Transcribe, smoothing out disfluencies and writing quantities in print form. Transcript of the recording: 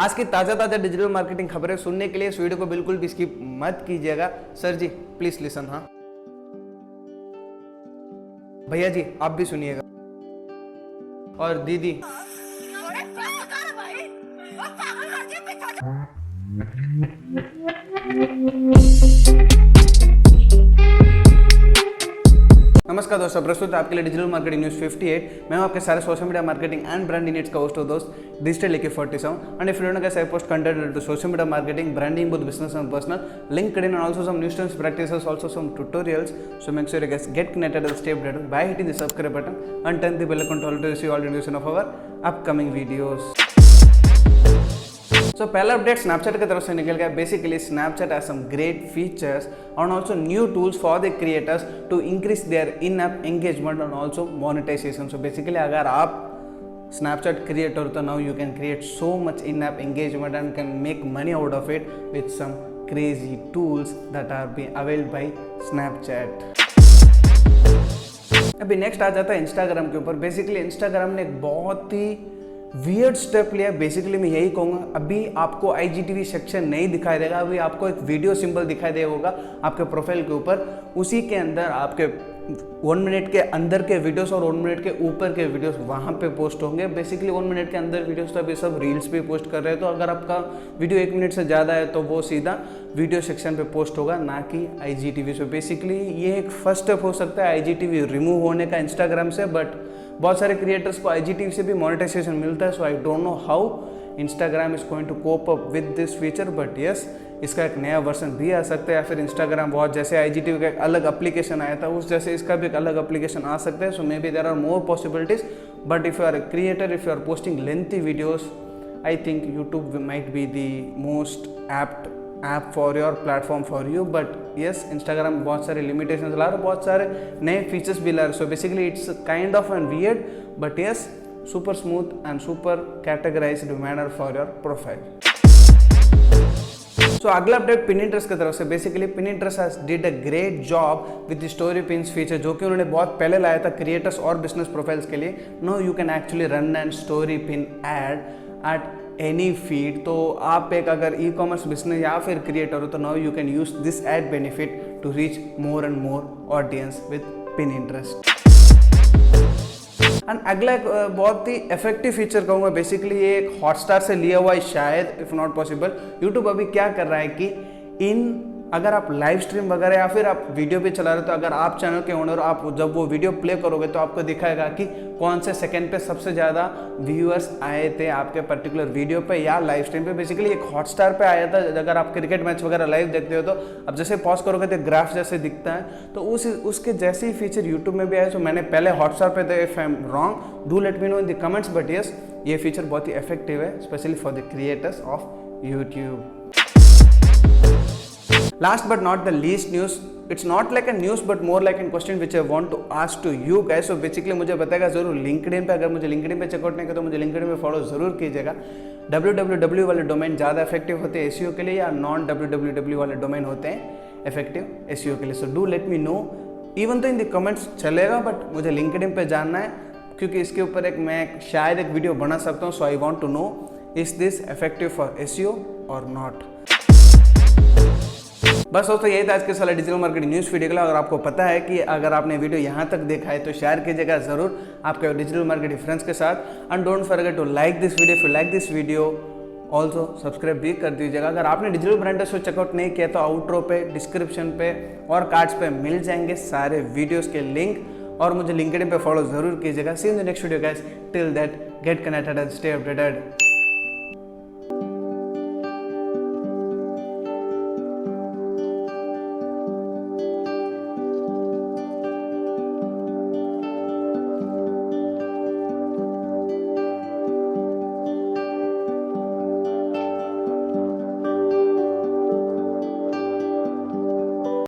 आज की ताज़ा डिजिटल मार्केटिंग खबरें सुनने के लिए इस वीडियो को बिल्कुल भी स्किप मत कीजिएगा। सर जी प्लीज लिसन। हाँ भैया जी आप भी सुनिएगा, और दीदी नमस्कार दोस्तों, प्रस्तुत है आपके लिए डिजिटल मार्केटिंग न्यूज़ 58। मैं हूं आपके सारे social media marketing and branding needs का होस्ट हो दोस्त digital 𝙏𝙤𝙢𝙀। And if you don't know guys, I post content related to social media marketing, branding, both business and personal, LinkedIn, and also some news trends, practices, also some tutorials. So make sure you guys get connected and stay updated by hitting the subscribe button and turn the bell icon to receive all notifications of our upcoming videos. So पहला update Snapchat की तरफ से निकल गया। Basically Snapchat has some great features and also new tools for the creators to increase their in-app engagement and also monetization. So basically अगर आप Snapchat creator तो now you can create so much in-app engagement and can make money out of it with some crazy tools that are being available by Snapchat. अभी next आ जाता है Instagram के ऊपर। Basically Instagram ने एक बहुत ही weird step लिया। Basically मैं यही कहूँगा, अभी आपको IGTV सेक्शन नहीं दिखाई देगा, अभी आपको एक वीडियो सिंबल दिखाई देगा होगा आपके प्रोफाइल के ऊपर। उसी के अंदर आपके 1 मिनट के अंदर के वीडियोस और 1 मिनट के ऊपर के वीडियोस वहाँ पे पोस्ट होंगे। बेसिकली 1 मिनट के अंदर वीडियोस तो अभी सब रील्स पे पोस्ट कर रहे हैं, तो अगर आपका वीडियो 1 मिनट से ज़्यादा है तो वो सीधा वीडियो सेक्शन पे पोस्ट होगा, ना कि IGTV। से बेसिकली ये एक फर्स्ट स्टेप हो सकता है IGTV रिमूव होने का इंस्टाग्राम से, बट बहुत सारे क्रिएटर्स को IGTV से भी मोनेटाइजेशन मिलता है। So I don't know how Instagram is going to cope up with this feature, but yes इसका एक नया वर्जन भी आ सकता है, या फिर इंस्टाग्राम वॉच जैसे IGTV का एक अलग एप्लीकेशन आया था उस जैसे इसका भी एक अलग एप्लीकेशन आ सकता है। So maybe there are more possibilities, but if you are a creator, if you are posting lengthy videos, I think YouTube might be the most apt app for your platform for you. But yes Instagram बहुत सारे limitations ला रहा है, बहुत सारे नए features भी ला रहे। So basically it's kind of an weird but yes super smooth and super categorized manner for your profile. So अगला अपडेट Pinterest की तरफ से। Basically Pinterest has did a great job with the story pins feature, जो कि उन्होंने बहुत पहले लाया था क्रिएटर्स और बिजनेस प्रोफाइल्स के लिए। Now you can actually run an story pin ad at any feed। तो आप एक अगर e-commerce बिजनेस या फिर क्रिएटर हो तो now you can use this ad benefit to reach more and more audience with Pinterest। And अगला एक बहुत ही इफेक्टिव फीचर कहूँगा। बेसिकली ये एक हॉटस्टार से लिया हुआ है शायद, इफ नॉट पॉसिबल। यूट्यूब अभी क्या कर रहा है कि अगर आप लाइव स्ट्रीम वगैरह या फिर आप वीडियो भी चला रहे हो, तो अगर आप चैनल के ओनर, आप जब वो वीडियो प्ले करोगे तो आपको दिखाएगा कि कौन से सेकंड पे सबसे ज़्यादा व्यूअर्स आए थे आपके पर्टिकुलर वीडियो पे या लाइव स्ट्रीम पे। बेसिकली एक हॉटस्टार पे आया था। अगर आप क्रिकेट मैच वगैरह लाइव देखते हो तो अब जैसे पॉज करोगे तो ग्राफ जैसे दिखता है, तो उसके जैसे ही फीचर यूट्यूब में भी आया। तो मैंने पहले हॉटस्टार पे था, if I am wrong do let me know in the comments, but yes ये फीचर बहुत ही इफेक्टिव है, specially for the creators of YouTube. Last but not the least news, it's not like a news but more like a question which I want to ask to you guys. So basically मुझे बताएगा जरूर LinkedIn पे। अगर मुझे LinkedIन पे checkout नहीं किया तो मुझे LinkedIn पे फॉलो जरूर कीजिएगा। www वाले डोमेन ज़्यादा इफेक्टिव होते हैं SEO के लिए, या नॉन www वाले डोमेन होते हैं इफेक्टिव SEO के लिए? So do let me know, even तो इन द कमेंट्स चलेगा, बट मुझे LinkedIn पे जानना है, क्योंकि इसके ऊपर मैं शायद एक वीडियो बना सकता हूँ। So I want to know is this effective for SEO और नॉट। बस दोस्तों यही था आज के सारे डिजिटल मार्केटिंग न्यूज़ वीडियो के लिए। अगर आपको पता है कि अगर आपने वीडियो यहाँ तक देखा है तो शेयर कीजिएगा जरूर आपके डिजिटल मार्केटिंग फ्रेंड्स के साथ। And don't forget to like this video. If you like this video also subscribe भी कर दीजिएगा। अगर आपने डिजिटल ब्रांडर्स को चेकआउट नहीं किया तो आउट्रो पे, डिस्क्रिप्शन पे और कार्ड्स पे मिल जाएंगे सारे वीडियोज़ के लिंक, और मुझे LinkedIn पे फॉलो जरूर कीजिएगा। See you in the next video guys, till that get connected and stay updated.